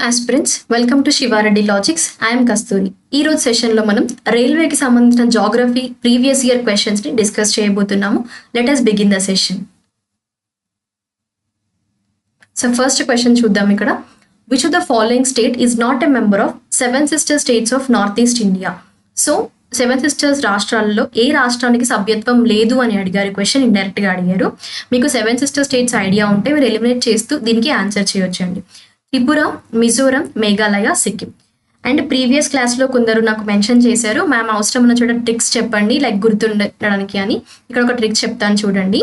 aspirants, welcome to Shivareddy Logics. I am Kasturi. ఈ రోజు session లో మనం రైల్వే కి సంబంధించిన జాగ్రఫీ ప్రీవియస్ ఇయర్ క్వశ్చన్స్ ని డిస్కస్ చేయబోతున్నాము. Let us begin the session. So first question చూద్దాం ఇక్కడ. Which of the following state is not a member of Seven Sister States of Northeast India? So seven sisters రాష్ట్రాలలో ఏ రాష్ట్రానికి సభ్యత్వం లేదు అని అడిగారు. క్వశ్చన్ ఇండైరెక్ట్ గా అడిగారు. మీకు సెవెన్ సిస్టర్ స్టేట్స్ ఐడియా ఉంటే మీరు ఎలిమినేట్ చేస్తూ దీనికి ఆన్సర్ చేయొచ్చండి. త్రిపుర, మిజోరం, మేఘాలయ, సిక్కిం. అండ్ ప్రీవియస్ క్లాస్లో కొందరు నాకు మెన్షన్ చేశారు, మ్యామ్ అవసరం ఉన్న చోట ట్రిక్స్ చెప్పండి లైక్ గుర్తుండడానికి అని. ఇక్కడ ఒక ట్రిక్ చెప్తాను చూడండి.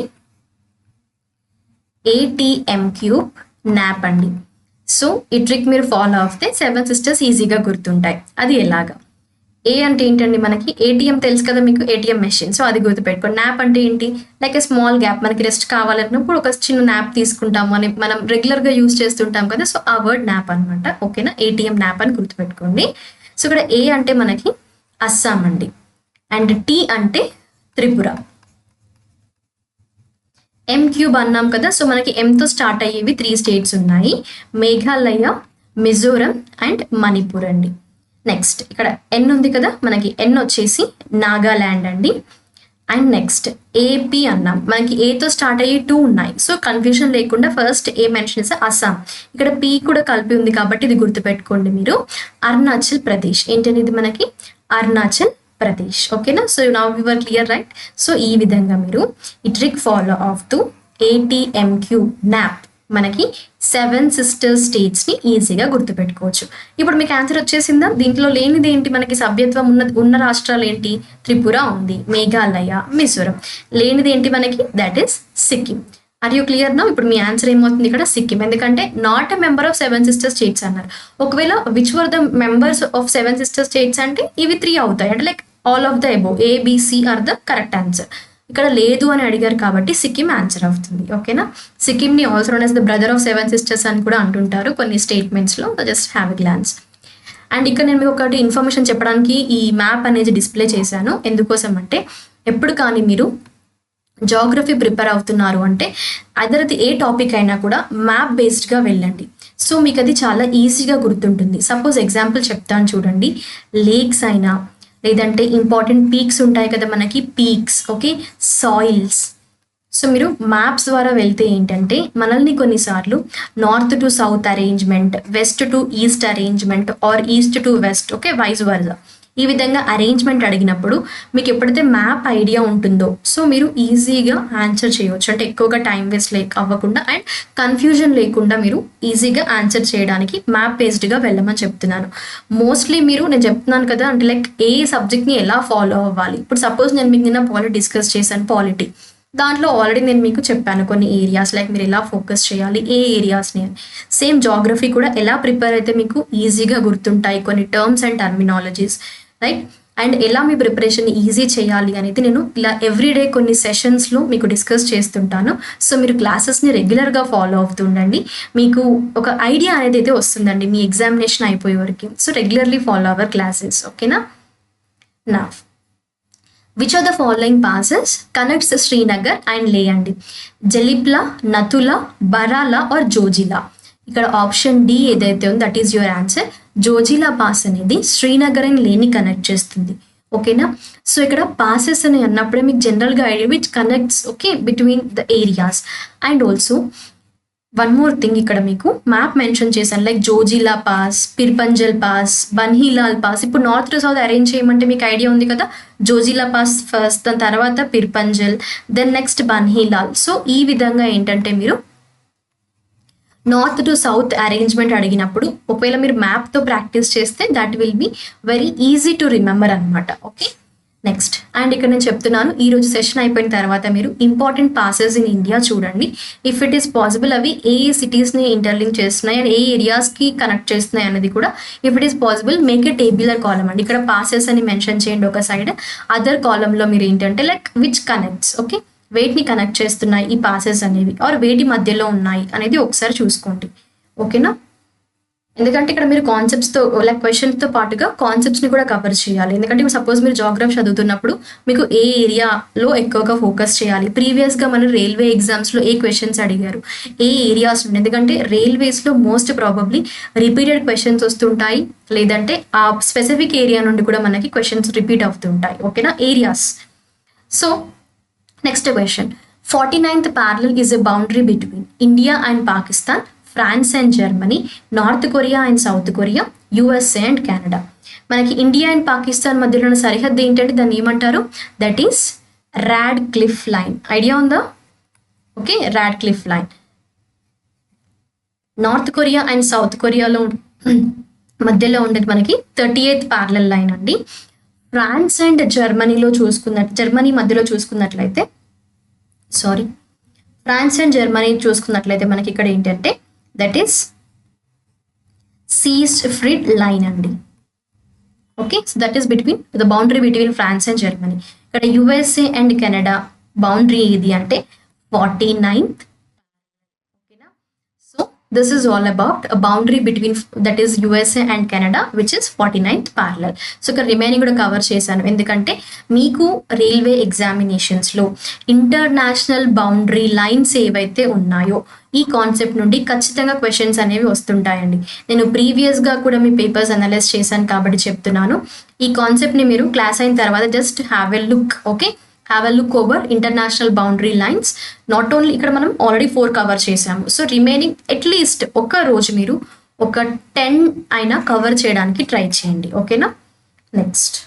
ATM క్యూబ్ న్యాప్ అండి. సో ఈ ట్రిక్ మీరు ఫాలో అవుతే సెవెన్ సిస్టర్స్ ఈజీగా గుర్తుంటాయి. అది ఎలాగా? ఏ అంటే ఏంటండి, మనకి ఏటీఎం తెలుసు కదా మీకు, ఏటీఎం మెషిన్. సో అది గుర్తుపెట్టుకోండి. న్యాప్ అంటే ఏంటి, లైక్ ఏ స్మాల్ గ్యాప్, మనకి రెస్ట్ కావాలన్నప్పుడు ఒక చిన్న న్యాప్ తీసుకుంటాము అని మనం రెగ్యులర్గా యూజ్ చేస్తుంటాం కదా. సో ఆ వర్డ్ న్యాప్ అనమాట. ఓకేనా, ఏటీఎం న్యాప్ అని గుర్తుపెట్టుకోండి. సో ఇక్కడ ఏ అంటే మనకి అస్సాం అండి, అండ్ టీ అంటే త్రిపుర. ఎం క్యూబ్ అన్నాం కదా. సో మనకి ఎంతో స్టార్ట్ అయ్యేవి 3 స్టేట్స్ ఉన్నాయి, మేఘాలయ, మిజోరం అండ్ మణిపూర్ అండి. నెక్స్ట్ ఇక్కడ ఎన్ ఉంది కదా, మనకి ఎన్ వచ్చేసి నాగాల్యాండ్ అండి. అండ్ నెక్స్ట్ ఏపీ అన్నాం, మనకి ఏతో స్టార్ట్ అయ్యి 2 ఉన్నాయి. సో కన్ఫ్యూజన్ లేకుండా ఫస్ట్ ఏ మెన్షన్ చేస్తే అస్సాం. ఇక్కడ పీ కూడా కలిపి ఉంది కాబట్టి ఇది గుర్తుపెట్టుకోండి మీరు. అరుణాచల్ ప్రదేశ్ ఏంటంటే ఇది మనకి అరుణాచల్ ప్రదేశ్. ఓకేనా, so now we were clear right. So ఈ విధంగా మీరు ఈ ట్రిక్ ఫాలో అవుతూ ATMQ న్యాప్ మనకి 7 సిస్టర్ స్టేట్స్ ని ఈజీగా గుర్తుపెట్టుకోవచ్చు. ఇప్పుడు మీకు ఆన్సర్ వచ్చేసిందా? దీంట్లో లేనిది ఏంటి, మనకి సభ్యత్వం ఉన్న రాష్ట్రాలు ఏంటి, త్రిపుర ఉంది, మేఘాలయ, మిజోరం. లేనిది ఏంటి మనకి, that is Sikkim. Are you clear నా? ఇప్పుడు మీ ఆన్సర్ ఏమవుతుంది ఇక్కడ, సిక్కిం. ఎందుకంటే not a member of 7 sister states అన్నారు. ఒకవేళ which were the members of 7 sister states అంటే ఇవి 3 అవుతాయి. అంటే like all of the above, ABC are the correct answer. ఇక్కడ లేదు అని అడిగారు కాబట్టి సిక్కిం ఆన్సర్ అవుతుంది. ఓకేనా, సిక్కింని also known as the brother of 7 sisters అని కూడా అంటుంటారు కొన్ని స్టేట్మెంట్స్లో. Just have a glance. And ఇక్కడ నేను మీకు ఒకటి ఇన్ఫర్మేషన్ చెప్పడానికి ఈ మ్యాప్ అనేది డిస్ప్లే చేశాను. ఎందుకోసం అంటే ఎప్పుడు కానీ మీరు జాగ్రఫీ ప్రిపేర్ అవుతున్నారు అంటే అదర్ ఏ టాపిక్ అయినా కూడా మ్యాప్ బేస్డ్గా వెళ్ళండి. సో మీకు అది చాలా ఈజీగా గుర్తుంటుంది. సపోజ్ ఎగ్జాంపుల్ చెప్తాను చూడండి. లేక్స్ అయినా లేదంటే ఇంపార్టెంట్ పీక్స్ ఉంటాయి కదా మనకి, పీక్స్, ఓకే, సాయిల్స్. సో మీరు మ్యాప్స్ ద్వారా వెళ్తే ఏంటంటే మనల్ని కొన్నిసార్లు north to south arrangement, west to east arrangement or east to west, okay, vice versa, ఈ విధంగా అరేంజ్మెంట్ అడిగినప్పుడు మీకు ఎప్పుడైతే మ్యాప్ ఐడియా ఉంటుందో సో మీరు ఈజీగా ఆన్సర్ చేయవచ్చు. అంటే ఎక్కువగా టైం వేస్ట్ అవ్వకుండా అండ్ కన్ఫ్యూజన్ లేకుండా మీరు ఈజీగా ఆన్సర్ చేయడానికి మ్యాప్ బేస్డ్గా వెళ్ళమని చెప్తున్నాను. మోస్ట్లీ నేను చెప్తున్నాను కదా, అంటే లైక్ ఏ సబ్జెక్ట్ని ఎలా ఫాలో అవ్వాలి. ఇప్పుడు సపోజ్ నేను మీకు నిన్న పాలిటీ డిస్కస్ చేశాను, పాలిటీ. దాంట్లో ఆల్రెడీ నేను మీకు చెప్పాను కొన్ని ఏరియాస్, లైక్ మీరు ఎలా ఫోకస్ చేయాలి, ఏ ఏరియాస్ని. సేమ్ జాగ్రఫీ కూడా ఎలా ప్రిపేర్ అయితే మీకు ఈజీగా గుర్తుంటాయి కొన్ని terms and terminologies, right. And ఎలా మీ ప్రిపరేషన్ ఈజీ చేయాలి అనేది నేను ఇలా ఎవ్రీడే కొన్ని సెషన్స్లో మీకు డిస్కస్ చేస్తుంటాను. సో మీరు క్లాసెస్ని రెగ్యులర్గా ఫాలో అవుతుండండి. మీకు ఒక ఐడియా అనేది అయితే వస్తుందండి మీ ఎగ్జామినేషన్ అయిపోయే వరకు. So regularly follow our classes. ఓకేనా. నా which are the following passes connects Srinagar and Leh అండి. జలిప్లా, నతులా, బరాలా ఆర్ జోజిలా. ఇక్కడ ఆప్షన్ డి ఏదైతే ఉందో that is your answer. Zojila pass అనేది శ్రీనగర్ అండ్ లేని కనెక్ట్ చేస్తుంది. ఓకేనా. సో ఇక్కడ పాసెస్ అని అన్నప్పుడే మీకు జనరల్గా idea which connects, okay, between the areas. And also one more thing, ఇక్కడ మీకు మ్యాప్ మెన్షన్ చేశాను like Zojila pass, Pir Panjal pass, Banihal pass. ఇప్పుడు నార్త్ టు సౌత్ అరేంజ్ చేయమంటే మీకు ఐడియా ఉంది కదా, జోజిలా పాస్ ఫస్ట్, దాని తర్వాత పిర్పంజల్, దెన్ నెక్స్ట్ బన్హీలాల్. సో ఈ విధంగా ఏంటంటే మీరు నార్త్ టు సౌత్ అరేంజ్మెంట్ అడిగినప్పుడు ఒకవేళ మీరు మ్యాప్తో ప్రాక్టీస్ చేస్తే that will be very easy to remember అనమాట. Okay, next. అండ్ ఇక్కడ నేను చెప్తున్నాను, ఈరోజు సెషన్ అయిపోయిన తర్వాత మీరు ఇంపార్టెంట్ పాసెస్ ఇన్ ఇండియా చూడండి. ఇఫ్ ఇట్ ఈస్ పాసిబుల్ అవి ఏ సిటీస్ని ఇంటర్లింక్ చేస్తున్నాయి అండ్ ఏ ఏరియాస్కి కనెక్ట్ చేస్తున్నాయి అనేది కూడా if it is possible make a tabular column అండి. ఇక్కడ పాసెస్ అని మెన్షన్ చేయండి ఒక సైడ్, అదర్ కాలంలో మీరు ఏంటంటే లైక్ విచ్ కనెక్ట్స్, ఓకే, వేటిని కనెక్ట్ చేస్తున్నాయి ఈ పాసెస్ అనేవి ఆర్ వేటి మధ్యలో ఉన్నాయి అనేది ఒకసారి చూసుకోండి. ఓకేనా. ఎందుకంటే ఇక్కడ మీరు కాన్సెప్ట్స్తో లైక్ క్వశ్చన్స్తో పాటుగా కాన్సెప్ట్స్ని కూడా కవర్ చేయాలి. ఎందుకంటే సపోజ్ మీరు జాగ్రఫీ చదువుతున్నప్పుడు మీకు ఏ ఏరియాలో ఎక్కువగా ఫోకస్ చేయాలి, ప్రీవియస్గా మన రైల్వే ఎగ్జామ్స్లో ఏ క్వశ్చన్స్ అడిగారు, ఏ ఏరియాస్ నుండి, ఎందుకంటే రైల్వేస్లో మోస్ట్ ప్రాబబ్లీ రిపీటెడ్ క్వశ్చన్స్ వస్తుంటాయి, లేదంటే ఆ స్పెసిఫిక్ ఏరియా నుండి కూడా మనకి క్వశ్చన్స్ రిపీట్ అవుతుంటాయి. ఓకేనా, areas. So next question, 49th parallel is a boundary between India and Pakistan, France and Germany, North Korea and South Korea, USA and Canada. మనకి India and Pakistan మధ్యలో ఉన్న సరిహద్దు ఏంటంటే దాన్ని ఏమంటారు? That is Radcliffe line. Idea ఉందా? Okay, Radcliffe line. North Korea and south కొరియాలో మధ్యలో ఉండేది మనకి 38th parallel లైన్ అండి. ఫ్రాన్స్ అండ్ జర్మనీ మధ్యలో చూసుకున్నట్లయితే ఫ్రాన్స్ అండ్ జర్మనీ చూసుకున్నట్లయితే మనకి ఇక్కడ ఏంటంటే దట్ ఈస్ సీస్ఫ్రిడ్ లైన్ అండి. Okay, so that is the boundary between France and Germany. ఇక్కడ యుఎస్ఏ అండ్ కెనడా బౌండరీ ఏది అంటే 49th. ఓకేనా, so this is all about a boundary between that is USA and Canada which is 49th parallel. So ఇక్కడ remaining కూడా cover చేశాను, ఎందుకంటే మీకు railway ఎగ్జామినేషన్స్లో international boundary lines ఏవైతే ఉన్నాయో ఈ కాన్సెప్ట్ నుండి ఖచ్చితంగా క్వశ్చన్స్ అనేవి వస్తుంటాయండి. నేను ప్రీవియస్గా కూడా మీ పేపర్స్ అనలైజ్ చేశాను కాబట్టి చెప్తున్నాను. ఈ కాన్సెప్ట్ని మీరు క్లాస్ అయిన తర్వాత just have a look. Okay, have a look over international boundary lines. Not only ఇక్కడ మనం ఆల్రెడీ 4 కవర్ చేసాము. సో రిమైనింగ్ అట్లీస్ట్ ఒక రోజు మీరు ఒక 10 అయినా కవర్ చేయడానికి ట్రై చేయండి. ఓకేనా, next,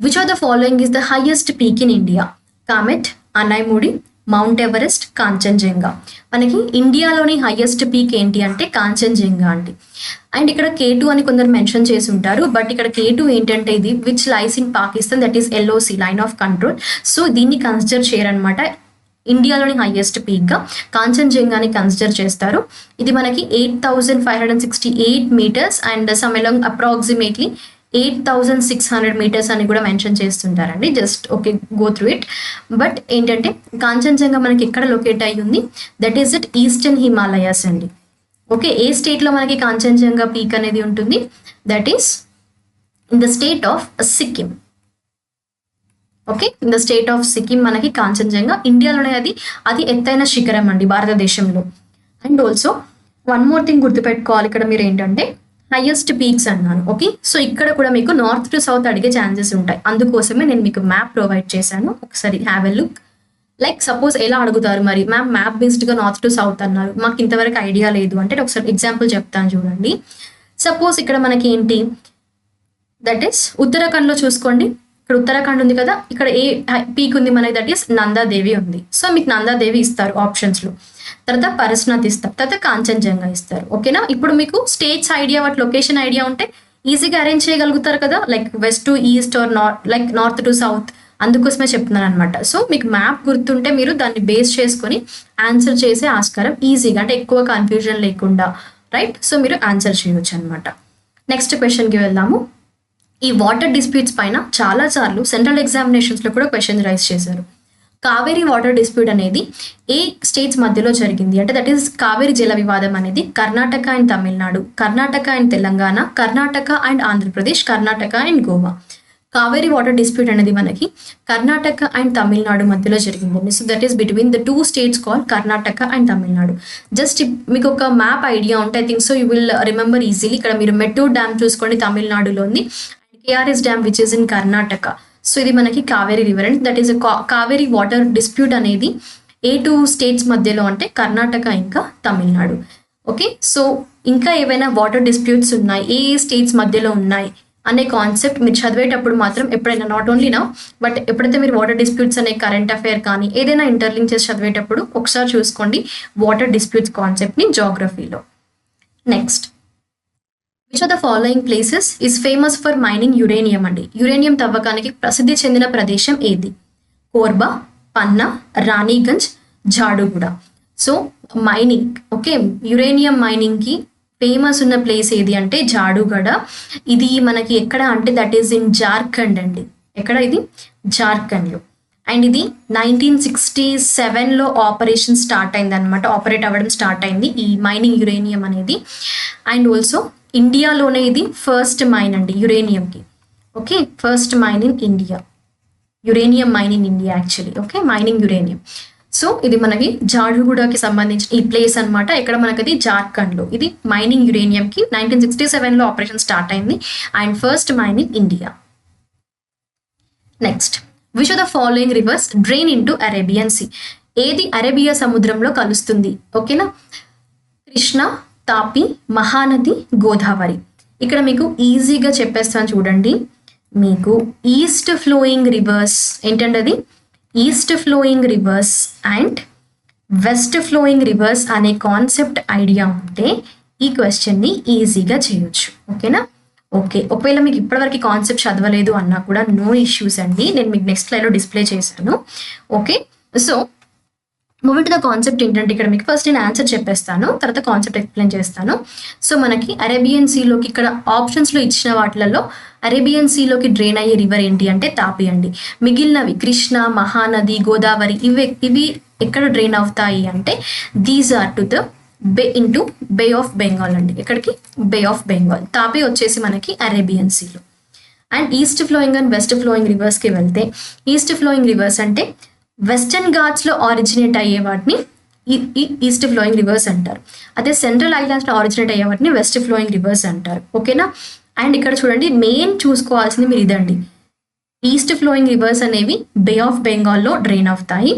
which are the following is the highest peak in India? Kamet, Anamudi, Mount Everest, Kanchenjunga. మనకి ఇండియాలోని హైయెస్ట్ పీక్ ఏంటి అంటే కాంచన్జంగా అండి. అండ్ ఇక్కడ K2 అని కొందరు మెన్షన్ చేసి ఉంటారు, బట్ ఇక్కడ K2 ఏంటంటే ఇది which lies in Pakistan, that is LOC, line of control. So దీన్ని కన్సిడర్ చేయరనమాట. ఇండియాలోని హైయెస్ట్ పీక్గా కాంచన్జంగాని కన్సిడర్ చేస్తారు. ఇది మనకి 8,568 meters and some along approximately 8,600 meters అని కూడా మెన్షన్ చేస్తుంటారండి. Just okay, go through it. But ఏంటంటే కాంచన్జంగా మనకి ఎక్కడ లొకేట్ అయ్యి ఉంది? That is it eastern Himalayas అండి. ఓకే, ఏ స్టేట్లో మనకి కాంచన్జంగా పీక్ అనేది ఉంటుంది? That is in the state of Sikkim. Okay, in the state of Sikkim మనకి కాంచన్జంగా. ఇండియాలోనే అది ఎత్తైన శిఖరం అండి భారతదేశంలో. And also one more thing గుర్తుపెట్టుకోవాలి, ఇక్కడ మీరు ఏంటంటే హైయెస్ట్ పీక్స్ అన్నాను. ఓకే, సో ఇక్కడ కూడా మీకు నార్త్ టు సౌత్ అడిగే ఛాన్సెస్ ఉంటాయి, అందుకోసమే నేను మీకు మ్యాప్ ప్రొవైడ్ చేశాను. ఒకసారి have a look. Like suppose ఎలా అడుగుతారు మరి, మ్యామ్ మ్యాప్ బేస్డ్గా నార్త్ టు సౌత్ అన్నారు, మాకు ఇంతవరకు ఐడియా లేదు అంటే ఒకసారి ఎగ్జాంపుల్ చెప్తాను చూడండి. సపోజ్ ఇక్కడ మనకి ఏంటి, దట్ ఈస్ ఉత్తరాఖండ్లో చూసుకోండి. ఇక్కడ ఉత్తరాఖండ్ ఉంది కదా, ఇక్కడ ఏ పీక్ ఉంది మనకి? దట్ ఈస్ నందాదేవి ఉంది. సో మీకు నందాదేవి ఇస్తారు ఆప్షన్స్లో, తర్వాత పరస్నాథ్ ఇస్తారు, తర్వాత కాంచన్జంగా ఇస్తారు. ఓకేనా, ఇప్పుడు మీకు స్టేట్స్ ఐడియా, వాటి లొకేషన్ ఐడియా ఉంటే ఈజీగా అరేంజ్ చేయగలుగుతారు కదా, like west to east are like north to south. అందుకోసమే చెప్తున్నాను అనమాట. సో మీకు మ్యాప్ గుర్తుంటే మీరు దాన్ని బేస్ చేసుకొని ఆన్సర్ చేసే ఆస్కారం ఈజీగా, అంటే ఎక్కువ కన్ఫ్యూజన్ లేకుండా, రైట్? సో మీరు ఆన్సర్ చేయవచ్చు అనమాట. నెక్స్ట్ క్వశ్చన్కి వెళ్దాము. ఈ వాటర్ డిస్ప్యూట్స్ పైన చాలాసార్లు సెంట్రల్ ఎగ్జామినేషన్స్లో కూడా క్వశ్చన్ రైజ్ చేశారు. కావేరీ వాటర్ డిస్ప్యూట్ అనేది ఏ స్టేట్స్ మధ్యలో జరిగింది అంటే దట్ ఈస్ కావేరీ జల వివాదం అనేది Karnataka and Tamil Nadu, Karnataka and Telangana, Karnataka and Andhra Pradesh, Karnataka and Goa. Kaveri water dispute అనేది మనకి కర్ణాటక అండ్ తమిళనాడు మధ్యలో జరిగిందండి. So that is between the 2 states call Karnataka and Tamil Nadu. Just మీకు ఒక మ్యాప్ ఐడియా ఉంటే I think so you will remember easily. ఇక్కడ మీరు మెట్టూర్ డ్యామ్ చూసుకోండి తమిళనాడులోని, KRS dam which is in Karnataka. So ఇది మనకి Kaveri river and that is Kaveri water dispute అనేది ఏ 2 states మధ్యలో అంటే కర్ణాటక ఇంకా తమిళనాడు. ఓకే, సో ఇంకా ఏవైనా వాటర్ డిస్ప్యూట్స్ ఉన్నాయి, ఏ స్టేట్స్ మధ్యలో ఉన్నాయి అనే కాన్సెప్ట్ మీరు చదివేటప్పుడు మాత్రం ఎప్పుడైనా, నాట్ ఓన్లీ నా బట్ ఎప్పుడైతే మీరు వాటర్ డిస్ప్యూట్స్ అనే కరెంట్ అఫైర్ కానీ ఏదైనా ఇంటర్లింక్ చేసి చదివేటప్పుడు ఒకసారి చూసుకోండి వాటర్ డిస్ప్యూట్స్ కాన్సెప్ట్ని జాగ్రఫీలో. Next, which are the following places is famous for mining uranium అండి. యురేనియం తవ్వకానికి ప్రసిద్ధి చెందిన ప్రదేశం ఏది? Korba, Panna, Raniganj, Jaduguda. So mining, okay, uranium మైనింగ్కి ఫేమస్ ఉన్న ప్లేస్ ఏది అంటే జాడుగడ. ఇది మనకి ఎక్కడ అంటే దట్ ఈస్ ఇన్ జార్ఖండ్ అండి. ఎక్కడ ఇది? జార్ఖండ్లో. అండ్ ఇది 1967లో ఆపరేషన్ స్టార్ట్ అయింది అనమాట, ఆపరేట్ అవ్వడం స్టార్ట్ అయింది ఈ మైనింగ్ యురేనియం అనేది. అండ్ ఆల్సో ఇండియాలోనే ఇది ఫస్ట్ మైన్ అండి యురేనియంకి. Okay, first mine in India, uranium mine in India actually. Okay, mining uranium. So ఇది మనకి జార్ఖండ్కి సంబంధించిన ఈ ప్లేస్ అనమాట. ఇక్కడ మనకి జార్ఖండ్లో ఇది మైనింగ్ యురేనియంకి 1967లో ఆపరేషన్ స్టార్ట్ అయింది and first mine in India. Next, which of the following rivers drain into Arabian sea? ఏది అరేబియా సముద్రంలో కలుస్తుంది? ఓకేనా, కృష్ణ, తాపి, మహానది, గోదావరి. ఇక్కడ మీకు ఈజీగా చెప్పేస్తాను చూడండి. మీకు ఈస్ట్ ఫ్లోయింగ్ రివర్స్ ఏంటంటే అది east flowing reverse and west flowing reverse అనే కాన్సెప్ట్ ఐడియా ఉంటే ఈ క్వశ్చన్ని ఈజీగా చేయొచ్చు. ఓకేనా, ఓకే. ఒకవేళ మీకు ఇప్పటివరకు కాన్సెప్ట్ చదవలేదు అన్నా కూడా నో ఇష్యూస్ అండి, నేను మీకు నెక్స్ట్ స్లైడ్లో డిస్ప్లే చేశాను. Okay, so moving to the concept ఏంటంటే ఇక్కడ మీకు ఫస్ట్ నేను ఆన్సర్ చెప్పేస్తాను, తర్వాత కాన్సెప్ట్ ఎక్స్ప్లెయిన్ చేస్తాను. సో మనకి అరేబియన్ సీలోకి ఇక్కడ ఆప్షన్స్లో ఇచ్చిన వాటిలలో అరేబియన్ సీలోకి డ్రైన్ అయ్యే రివర్ ఏంటి అంటే తాపి అండి. మిగిలినవి కృష్ణ, మహానది, గోదావరి ఇవి ఎక్కడ డ్రైన్ అవుతాయి అంటే these are to the bay of Bengal అండి. ఎక్కడికి? Bay of Bengal. తాపి వచ్చేసి మనకి Arabian sea. And east flowing and west flowing రివర్స్కి వెళ్తే ఈస్ట్ ఫ్లోయింగ్ రివర్స్ అంటే వెస్టర్న్ ఘాట్స్లో ఆరిజినేట్ అయ్యే వాటిని ఈస్ట్ ఫ్లోయింగ్ రివర్స్ అంటారు. అదే సెంట్రల్ ఐలాండ్స్లో ఆరిజినేట్ అయ్యే వాటిని వెస్ట్ ఫ్లోయింగ్ రివర్స్ అంటారు. ఓకేనా, అండ్ ఇక్కడ చూడండి మెయిన్ చూసుకోవాల్సింది మీరు ఇదండి, ఈస్ట్ ఫ్లోయింగ్ రివర్స్ అనేవి బే ఆఫ్ బెంగాల్లో డ్రైన్ అవుతాయి,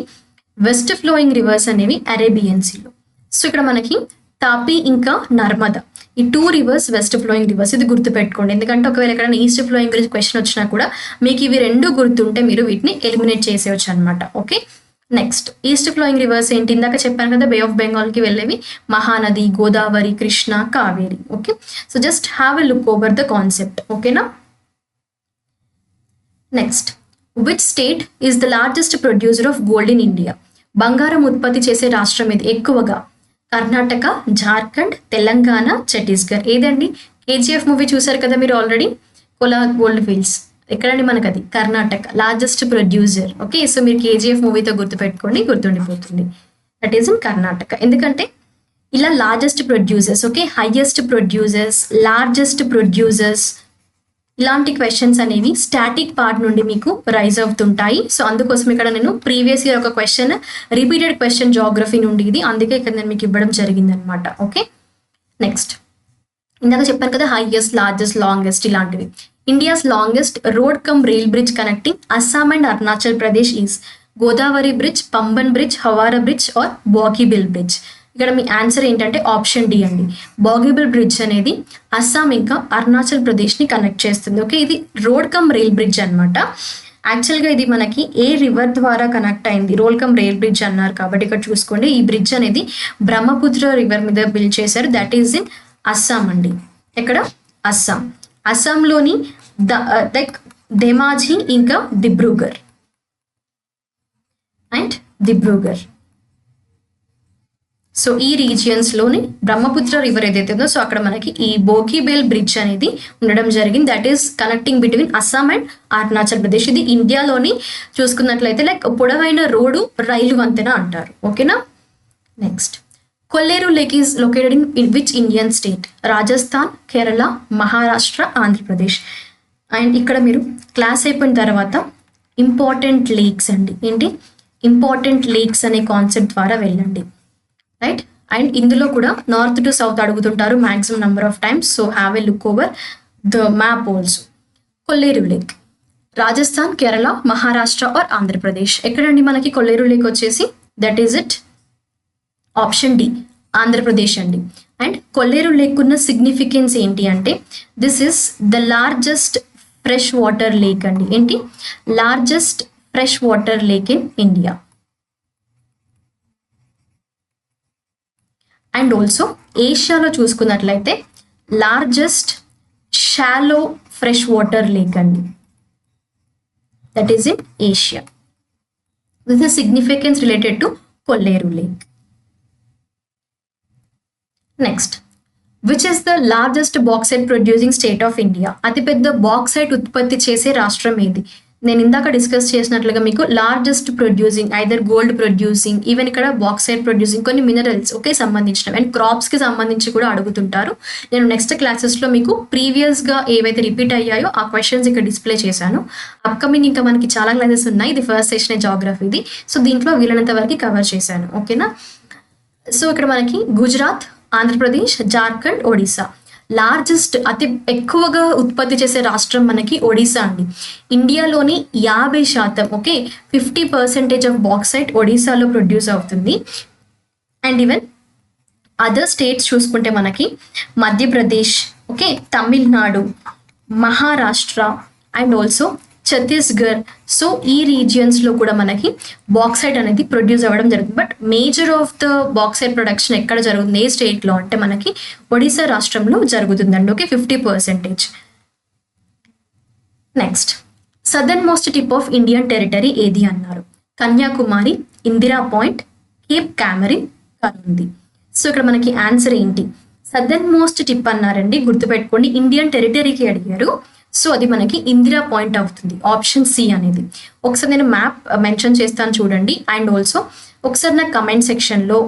వెస్ట్ ఫ్లోయింగ్ రివర్స్ అనేవి అరేబియన్ సీలో. సో ఇక్కడ మనకి తాపి ఇంకా నర్మదా ఈ 2 రివర్స్ వెస్ట్ ఫ్లోయింగ్ రివర్స్, ఇది గుర్తుపెట్టుకోండి. ఎందుకంటే ఒకవేళ ఎక్కడైనా ఈస్ట్ ఫ్లోయింగ్ గురించి క్వశ్చన్ వచ్చినా కూడా మీకు ఇవి 2 గుర్తుంటే మీరు వీటిని ఎలిమినేట్ చేసేయచ్చు అనమాట. Okay, next east flowing rivers ఏంటి? ఇందాక చెప్పాను కదా బే ఆఫ్ బెంగాల్కి వెళ్ళేవి Mahanadi, Godavari, Krishna, Kaveri. Okay, so just have a look over the concept. ఓకేనా, next, which state is the largest producer of gold in India? బంగారం ఉత్పత్తి చేసే రాష్ట్రం ఇది ఎక్కువగా? కర్ణాటక, జార్ఖండ్, తెలంగాణ, ఛత్తీస్గఢ్. ఏదండి? కేజీఎఫ్ మూవీ చూసారు కదా మీరు ఆల్రెడీ, కోలా గోల్డ్ ఫీల్డ్స్. ఎక్కడండి మనకు? అది Karnataka, largest producer. Okay, so మీరు కేజీఎఫ్ మూవీతో గుర్తుపెట్టుకోండి, గుర్తుండిపోతుంది. That is in Karnataka. ఎందుకంటే ఇలా largest producers, okay, highest producers, largest producers ఇలాంటి క్వశ్చన్స్ అనేవి స్టాటిక్ పార్ట్ నుండి మీకు రైజ్ అవుతుంటాయి. సో అందుకోసం ఇక్కడ నేను ప్రీవియస్ ఇయర్ ఒక క్వశ్చన్, రిపీటెడ్ క్వశ్చన్ జాగ్రఫీ నుండి ఇది, అందుకే ఇక్కడ నేను మీకు ఇవ్వడం జరిగింది అనమాట. ఓకే, నెక్స్ట్, ఇందాక చెప్పాను కదా హైయెస్ట్, లార్జెస్ట్, లాంగెస్ట్ ఇలాంటివి. India's longest road cum rail bridge connecting Assam and Arunachal Pradesh is Godavari bridge, Pamban bridge, Howrah bridge or Bogibeel bridge. ఇక్కడ మీ ఆన్సర్ ఏంటంటే ఆప్షన్ డి అండి. బోగిబిల్ బ్రిడ్జ్ అనేది అస్సాం ఇంకా అరుణాచల్ ప్రదేశ్ని కనెక్ట్ చేస్తుంది. ఓకే, ఇది రోడ్ కమ్ రైల్ బ్రిడ్జ్ అనమాట. యాక్చువల్గా ఇది మనకి ఏ రివర్ ద్వారా కనెక్ట్ అయింది? రోడ్ కమ్ రైల్ బ్రిడ్జ్ అన్నారు కాబట్టి ఇక్కడ చూసుకోండి, ఈ బ్రిడ్జ్ అనేది బ్రహ్మపుత్ర రివర్ మీద బిల్డ్ చేశారు. దట్ ఈజ్ ఇన్ అస్సాం అండి. ఎక్కడ? అస్సాం. అస్సాంలోని లైక్ ధేమాజీ ఇంకా దిబ్రూగర్ అండ్ దిబ్రూగర్. సో ఈ రీజియన్స్లోని బ్రహ్మపుత్ర రివర్ ఏదైతే ఉందో సో అక్కడ మనకి ఈ బోగిబిల్ బ్రిడ్జ్ అనేది ఉండడం జరిగింది. That is connecting between Assam and Arunachal Pradesh. ఇది ఇండియాలోని చూసుకున్నట్లయితే లైక్ పొడవైన రోడ్డు, రైలు వంతెన అంటారు. ఓకేనా, next, Kolleru lake is located in which Indian state? Rajasthan, Kerala, Maharashtra, Andhra Pradesh. And ఇక్కడ మీరు క్లాస్ అయిపోయిన తర్వాత ఇంపార్టెంట్ లేక్స్ అండి, ఏంటి ఇంపార్టెంట్ లేక్స్ అనే కాన్సెప్ట్ ద్వారా వెళ్ళండి, రైట్. అండ్ ఇందులో కూడా నార్త్ టు సౌత్ అడుగుతుంటారు maximum number of times. So have a look over the map also. Kolleru lake Rajasthan, Kerala, Maharashtra or Andhra Pradesh. ఎక్కడండి మనకి కొల్లేరు లేక్ వచ్చేసి? That is it option D, Andhra Pradesh అండి. అండ్ కొల్లేరు లేక్ ఉన్న సిగ్నిఫికెన్స్ ఏంటి అంటే this is the largest fresh water lake అండి. ఏంటి? Largest fresh water lake in India. And also ఏషియాలో చూసుకున్నట్లయితే largest shallow fresh water lake అండి. That is in Asia. This is significance related to Kolleru lake. Next, which is the largest bauxite producing state of India? అతిపెద్ద bauxite ఉత్పత్తి చేసే రాష్ట్రం ఏది? నేను ఇందాక డిస్కస్ చేసినట్లుగా మీకు largest producing either gold producing, even ఇక్కడ బాక్సైట్ ప్రొడ్యూసింగ్, కొన్ని మినరల్స్ ఓకే సంబంధించినవి అండ్ క్రాప్స్కి సంబంధించి కూడా అడుగుతుంటారు. నేను నెక్స్ట్ క్లాసెస్లో మీకు ప్రీవియస్గా ఏవైతే రిపీట్ అయ్యాయో ఆ క్వశ్చన్స్ ఇక్కడ డిస్ప్లే చేశాను. అప్కమింగ్ ఇంకా మనకి చాలా క్లాసెస్ ఉన్నాయి. ఇది ఫస్ట్ సెషన్ జాగ్రఫీది. సో దీంట్లో వీలైనంత వరకు కవర్ చేశాను. ఓకేనా. సో ఇక్కడ మనకి గుజరాత్, ఆంధ్రప్రదేశ్, జార్ఖండ్, ఒడిశా. లార్జెస్ట్ అతి ఎక్కువగా ఉత్పత్తి చేసే రాష్ట్రం మనకి ఒడిశా అండి. ఇండియాలోని 50% ఓకే 50% ఆఫ్ బాక్సైట్ ఒడిశాలో ప్రొడ్యూస్ అవుతుంది. అండ్ ఈవెన్ అదర్ స్టేట్స్ చూసుకుంటే మనకి Madhya Pradesh, okay, Tamil Nadu, Maharashtra and also Chhattisgarh. So ఈ రీజియన్స్లో కూడా మనకి బాక్సైట్ అనేది ప్రొడ్యూస్ అవ్వడం జరుగుతుంది. But major of the bauxite production ఎక్కడ జరుగుతుంది, ఏ స్టేట్లో అంటే మనకి ఒడిశా రాష్ట్రంలో జరుగుతుందండి. Okay 50%. Next southern most tip of Indian territory ఏది అన్నారు. కన్యాకుమారి, ఇందిరా పాయింట్, కేప్ కామరిన్, కరుంది. సో ఇక్కడ మనకి ఆన్సర్ ఏంటి, సదర్న్ మోస్ట్ టిప్ అన్నారండి. గుర్తుపెట్టుకోండి, ఇండియన్ టెరిటరీకి అడిగారు. సో అది మనకి ఇందిరా పాయింట్ అవుతుంది, ఆప్షన్ సి అనేది. ఒకసారి నేను మ్యాప్ మెన్షన్ చేస్తాను చూడండి. అండ్ ఆల్సో ఒకసారి నా కమెంట్ సెక్షన్లో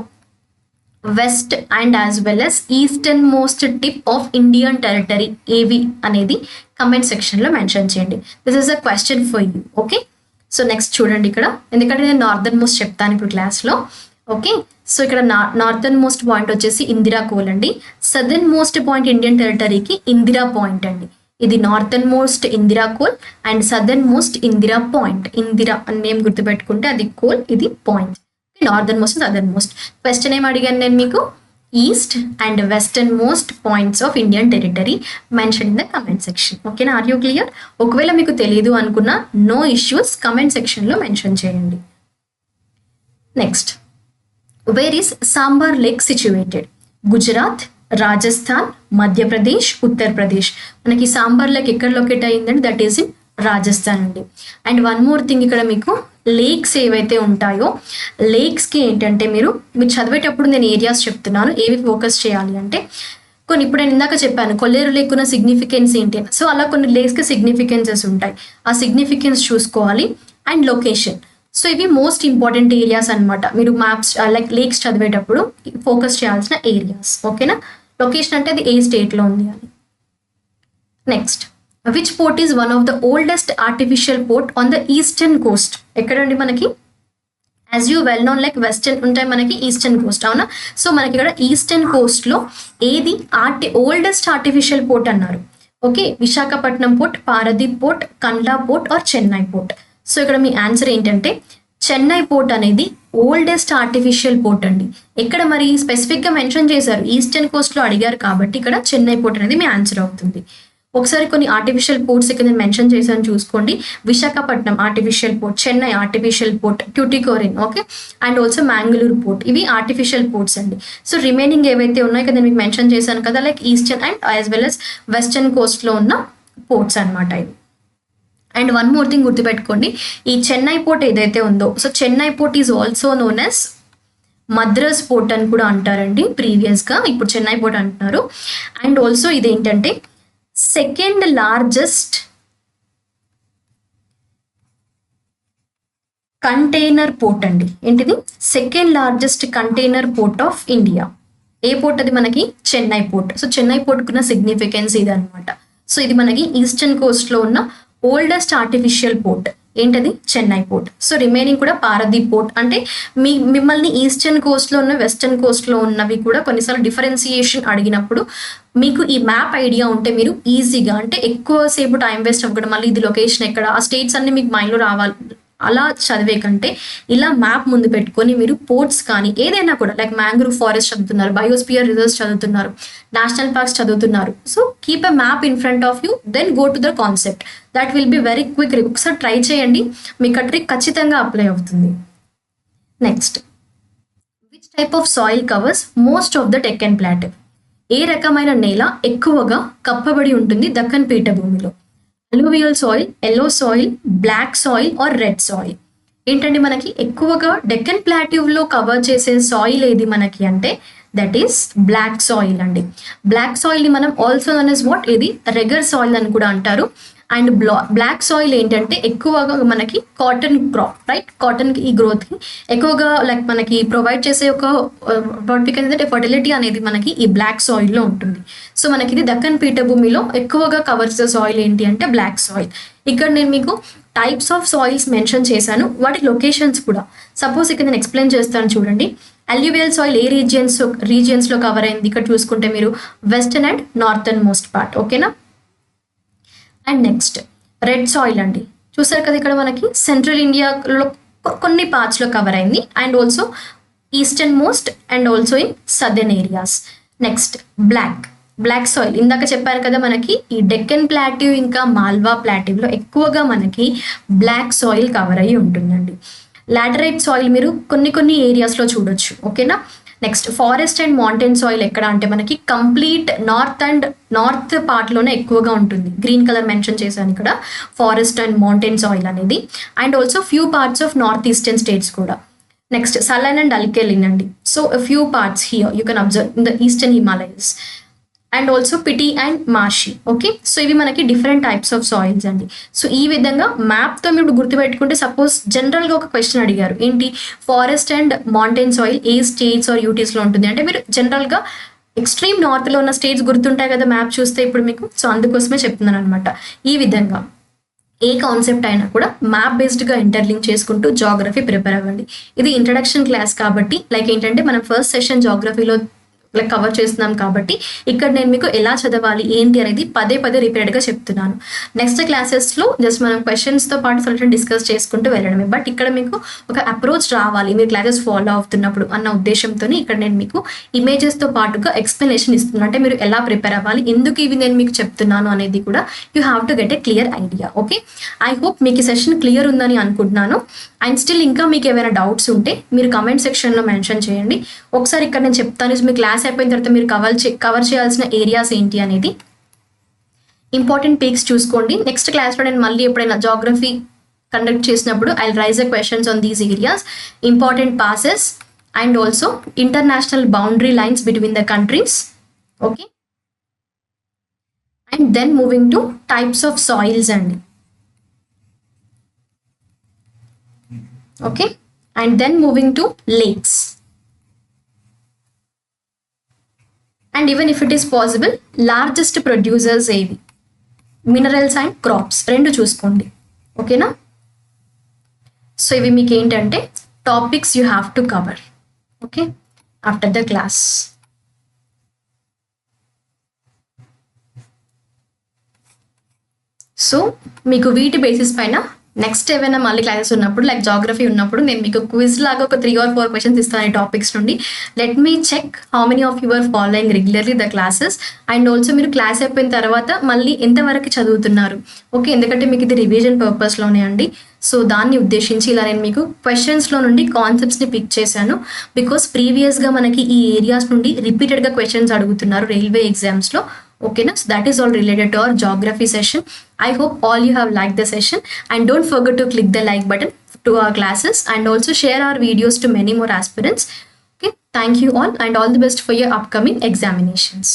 west and as well as eastern most tip of Indian territory ఏవి అనేది కమెంట్ సెక్షన్లో మెన్షన్ చేయండి. This is a question for you. Okay. So next చూడండి ఇక్కడ, ఎందుకంటే నేను నార్దర్న్ మోస్ట్ చెప్తాను ఇప్పుడు క్లాస్లో. ఓకే. సో ఇక్కడ నార్దర్న్ మోస్ట్ పాయింట్ వచ్చేసి ఇందిరా కోల్ అండి. సదర్న్ మోస్ట్ పాయింట్ ఇండియన్ టెరిటరీకి ఇందిరా పాయింట్ అండి. ఇది northern most Indira col and southern most Indira point. Indira అని నేమ్ గుర్తుపెట్టుకుంటే అది కోల్, ఇది point. Northern most, southern most. Question ఏం అడిగాను నేను మీకు, east and western most points of Indian territory mention in the comment section. ఓకేనా. Are you clear? ఒకవేళ మీకు తెలియదు అనుకున్నా నో ఇష్యూస్, కమెంట్ సెక్షన్లో మెన్షన్ చేయండి. Next, where is Sambhar lake situated. Gujarat, Rajasthan, Madhya Pradesh, Uttar Pradesh. మనకి సాంబార్ లేక్ ఎక్కడ లొకేట్ అయ్యిందండి, దట్ ఈస్ ఇన్ రాజస్థాన్ అండి. అండ్ వన్ మోర్ థింగ్, ఇక్కడ మీకు లేక్స్ ఏవైతే ఉంటాయో లేక్స్కి ఏంటంటే మీరు చదివేటప్పుడు నేను ఏరియాస్ చెప్తున్నాను, ఏవి ఫోకస్ చేయాలి అంటే కొన్ని ఇప్పుడు నేను ఇందాక చెప్పాను కొల్లేరు లేక్ ఉన్న సిగ్నిఫికెన్స్ ఏంటి. సో అలా కొన్ని లేక్స్కి సిగ్నిఫికెన్సెస్ ఉంటాయి, ఆ సిగ్నిఫికెన్స్ చూసుకోవాలి. And location. సో ఇవి మోస్ట్ ఇంపార్టెంట్ ఏరియాస్ అనమాట. మీరు మ్యాప్స్ లైక్ లేక్స్ చదివేటప్పుడు ఫోకస్ చేయాల్సిన ఏరియాస్. ఓకేనా. లొకేషన్ అంటే అది ఏ స్టేట్లో ఉంది అని. Next, which port is one of the oldest artificial port on the eastern Coast. ఎక్కడండి మనకి, as you well known like western ఉంటాయి మనకి, ఈస్టర్న్ కోస్ట్. అవునా. సో మనకి ఇక్కడ ఈస్టర్న్ కోస్ట్లో ఏది ఓల్డెస్ట్ ఆర్టిఫిషియల్ పోర్ట్ అన్నారు. Okay, Visakhapatnam port, Paradip port, Kandla port or Chennai port. So ఇక్కడ మీ ఆన్సర్ ఏంటంటే చెన్నై పోర్ట్ అనేది ఓల్డెస్ట్ ఆర్టిఫిషియల్ పోర్ట్ అండి. ఎక్కడ మరి స్పెసిఫిక్గా మెన్షన్ చేశారు, ఈస్టర్న్ కోస్ట్లో అడిగారు కాబట్టి ఇక్కడ చెన్నై పోర్ట్ అనేది మీ ఆన్సర్ అవుతుంది. ఒకసారి కొన్ని ఆర్టిఫిషియల్ పోర్ట్స్ ఇక్కడ నేను మెన్షన్ చేశాను చూసుకోండి. Visakhapatnam artificial port, Chennai artificial port, Tuticorin, okay, and also Mangalore port. ఇవి ఆర్టిఫిషియల్ పోర్ట్స్ అండి. సో రిమైనింగ్ ఏవైతే ఉన్నాయో కదా మీకు మెన్షన్ చేశాను కదా, like eastern and as well as western కోస్ట్లో ఉన్న పోర్ట్స్ అనమాట ఇవి. అండ్ వన్ మోర్ థింగ్ గుర్తుపెట్టుకోండి, ఈ చెన్నై పోర్ట్ ఏదైతే ఉందో, so Chennai port is also known as Madras port అని కూడా అంటారండి ప్రీవియస్గా, ఇప్పుడు చెన్నై పోర్ట్ అంటున్నారు. అండ్ ఆల్సో ఇదేంటంటే సెకండ్ లార్జెస్ట్ కంటైనర్ పోర్ట్ అండి. ఏంటిది, second largest container port of India. ఏ పోర్ట్ అది మనకి, చెన్నై పోర్ట్. సో చెన్నై పోర్ట్కున్న సిగ్నిఫికెన్స్ ఇది అనమాట. సో ఇది మనకి ఈస్టర్న్ కోస్ట్లో ఉన్న ఓల్డెస్ట్ ఆర్టిఫిషియల్ పోర్ట్ ఏంటది, చెన్నై పోర్ట్. సో రిమైనింగ్ కూడా పారదీప్ పోర్ట్. అంటే మిమ్మల్ని ఈస్టర్న్ కోస్ట్లో ఉన్న వెస్టర్న్ కోస్ట్లో ఉన్నవి కూడా కొన్నిసార్లు డిఫరెన్సియేషన్ అడిగినప్పుడు మీకు ఈ మ్యాప్ ఐడియా ఉంటే మీరు ఈజీగా, అంటే ఎక్కువసేపు టైం వేస్ట్ అవ్వకుండా మళ్ళీ ఇది లొకేషన్ ఎక్కడ, ఆ స్టేట్స్ అన్ని మీకు మైండ్లో రావాలి అలా చదివే కంటే ఇలా మ్యాప్ ముందు పెట్టుకొని మీరు పోర్ట్స్ కానీ ఏదైనా కూడా లైక్ మ్యాంగ్రూవ్ ఫారెస్ట్ చదువుతున్నారు, బయోస్పియర్ రిజర్వ్స్ చదువుతున్నారు, నేషనల్ పార్క్స్ చదువుతున్నారు. So keep a map in front of you, then go to the concept. That will be very quick. ఒకసారి ట్రై చేయండి, మీకు ఆ ట్రిక్ ఖచ్చితంగా అప్లై అవుతుంది. Next, which type of soil covers most of the Deccan plateau. ఏ రకమైన నేల ఎక్కువగా కప్పబడి ఉంటుంది దక్కన్ పీఠభూమిలో. Alluvial soil, yellow soil, black soil or red soil. ఏంటండి మనకి ఎక్కువగా డెక్కన్ ప్లాట్యూలో కవర్ చేసే సాయిల్ ఏది మనకి అంటే దట్ ఈస్ బ్లాక్ సాయిల్ అండి. బ్లాక్ సాయిల్ని మనం ఆల్సో నోన్ as వాట్, ఇది రెగర్ సాయిల్ అని కూడా అంటారు. అండ్ బ్లాక్ సాయిల్ ఏంటంటే ఎక్కువగా మనకి కాటన్ క్రాప్, రైట్, కాటన్ ఈ గ్రోత్కి ఎక్కువగా లైక్ మనకి ప్రొవైడ్ చేసే ఒక ఏంటంటే ఫర్టిలిటీ అనేది మనకి ఈ బ్లాక్ సాయిల్లో ఉంటుంది. సో మనకి ఇది దక్కన్ పీఠభూమిలో ఎక్కువగా కవర్ చేసే సాయిల్ ఏంటి అంటే బ్లాక్ సాయిల్. ఇక్కడ నేను మీకు టైప్స్ ఆఫ్ సాయిల్స్ మెన్షన్ చేశాను, వాటి లొకేషన్స్ కూడా. సపోజ్ ఇక్కడ నేను ఎక్స్ప్లెయిన్ చేస్తాను చూడండి. అల్యూవియల్ సాయిల్ ఏ రీజియన్స్లో కవర్ అయింది ఇక్కడ చూసుకుంటే మీరు western and northern most part, ఓకేనా. అండ్ నెక్స్ట్ రెడ్ సాయిల్ అండి, చూసారు కదా ఇక్కడ మనకి సెంట్రల్ ఇండియాలో కొన్ని పార్ట్స్లో కవర్ అయింది, and also eastern most and also in southern areas. Next black soil ఇందాక చెప్పారు కదా మనకి ఈ డెక్కన్ ప్లాట్యూ ఇంకా మాల్వా ప్లాట్యూలో ఎక్కువగా మనకి బ్లాక్ సాయిల్ కవర్ అయ్యి ఉంటుందండి. లాటరైట్ సాయిల్ మీరు కొన్ని ఏరియాస్లో చూడొచ్చు, ఓకేనా. Next forest and mountain soil ఎక్కడ అంటే మనకి కంప్లీట్ నార్త్ పార్ట్లోనే ఎక్కువగా ఉంటుంది. గ్రీన్ కలర్ మెన్షన్ చేశాను ఇక్కడ, ఫారెస్ట్ అండ్ మౌంటైన్ సాయిల్ అనేది. And also few parts of north eastern states కూడా. నెక్స్ట్ సలైన్ అండ్ అల్కలిన్ అండి, so few parts here you can observe in the eastern Himalayas. And also pity and marshy, okay. So ఇవి మనకి different types of soils అండి. So ఈ విధంగా మ్యాప్తో మీరు గుర్తుపెట్టుకుంటే, suppose జనరల్గా ఒక క్వశ్చన్ అడిగారు ఏంటి, ఫారెస్ట్ అండ్ మౌంటైన్ సాయిల్ ఏ స్టేట్స్ ఆర్ యూటీస్లో ఉంటుంది అంటే మీరు జనరల్గా ఎక్స్ట్రీమ్ నార్త్లో ఉన్న స్టేట్స్ గుర్తుంటాయి కదా మ్యాప్ చూస్తే ఇప్పుడు మీకు. సో అందుకోసమే చెప్తున్నాను అనమాట. ఈ విధంగా ఏ కాన్సెప్ట్ అయినా కూడా మ్యాప్ బేస్డ్గా ఇంటర్లింక్ చేసుకుంటూ జాగ్రఫీ ప్రిపేర్ అవ్వండి. ఇది ఇంట్రడక్షన్ క్లాస్ కాబట్టి లైక్ ఏంటంటే మనం ఫస్ట్ సెషన్ జాగ్రఫీలో లైక్ కవర్ చేస్తున్నాం కాబట్టి ఇక్కడ నేను మీకు ఎలా చదవాలి ఏంటి అనేది పదే రిపీటెడ్గా చెప్తున్నాను. నెక్స్ట్ క్లాసెస్లో జస్ట్ మనం క్వశ్చన్స్తో పాటు సొల్యూషన్ డిస్కస్ చేసుకుంటూ వెళ్ళడమే. బట్ ఇక్కడ మీకు ఒక అప్రోచ్ రావాలి మీరు క్లాసెస్ ఫాలో అవుతున్నప్పుడు అన్న ఉద్దేశంతో ఇక్కడ నేను మీకు ఇమేజెస్తో పాటుగా ఎక్స్ప్లెనేషన్ ఇస్తున్నాను. అంటే మీరు ఎలా ప్రిపేర్ అవ్వాలి, ఎందుకు ఇవి నేను మీకు చెప్తున్నాను అనేది కూడా you have to get a clear idea. Okay, I hope మీకు ఈ సెషన్ క్లియర్ ఉందని అనుకుంటున్నాను. అండ్ స్టిల్ ఇంకా మీకు ఏమైనా డౌట్స్ ఉంటే మీరు కమెంట్ సెక్షన్లో మెన్షన్ చేయండి. ఒకసారి ఇక్కడ నేను చెప్తాను, మీ క్లాస్ అయిపోయిన తర్వాత మీరు కవర్ చేయాల్సిన ఏరియాస్ ఏంటి అనేది. ఇంపార్టెంట్ పీక్స్ చూసుకోండి. నెక్స్ట్ క్లాస్లో నేను మళ్ళీ ఎప్పుడైనా జాగ్రఫీ కండక్ట్ చేసినప్పుడు I raise a questions on these areas, important passes and also international boundary lines between the countries. Okay, and then moving to types of soils అండి. Okay, and then moving to lakes, and even if it is possible largest producers ఏవి, minerals and crops రెండు చూసుకోండి, ఓకేనా. So ఇవి మీకు ఏంటంటే topics you have to cover, okay, after the class. So మీకు వీటి బేసిస్ పైన నెక్స్ట్ ఏమైనా మళ్ళీ క్లాసెస్ ఉన్నప్పుడు లైక్ జాగ్రఫీ ఉన్నప్పుడు నేను మీకు క్విజ్ లాగా ఒక 3 or 4 క్వశ్చన్స్ ఇస్తాను ఈ టాపిక్స్ నుండి. Let me check how many of you are following regularly the classes. And also మీరు క్లాస్ అయిపోయిన తర్వాత మళ్ళీ ఎంతవరకు చదువుతున్నారు, ఓకే, ఎందుకంటే మీకు ఇది రివిజన్ పర్పస్లోనే అండి. సో దాన్ని ఉద్దేశించి ఇలా నేను మీకు క్వశ్చన్స్లో నుండి కాన్సెప్ట్స్ని పిక్ చేశాను. బికాస్ ప్రీవియస్గా మనకి ఈ ఏరియాస్ నుండి రిపీటెడ్గా క్వశ్చన్స్ అడుగుతున్నారు రైల్వే ఎగ్జామ్స్లో. Okay, so that is all related to our geography session. I hope all you have liked the session, and don't forget to click the like button to our classes and also share our videos to many more aspirants. Okay, thank you all and all the best for your upcoming examinations.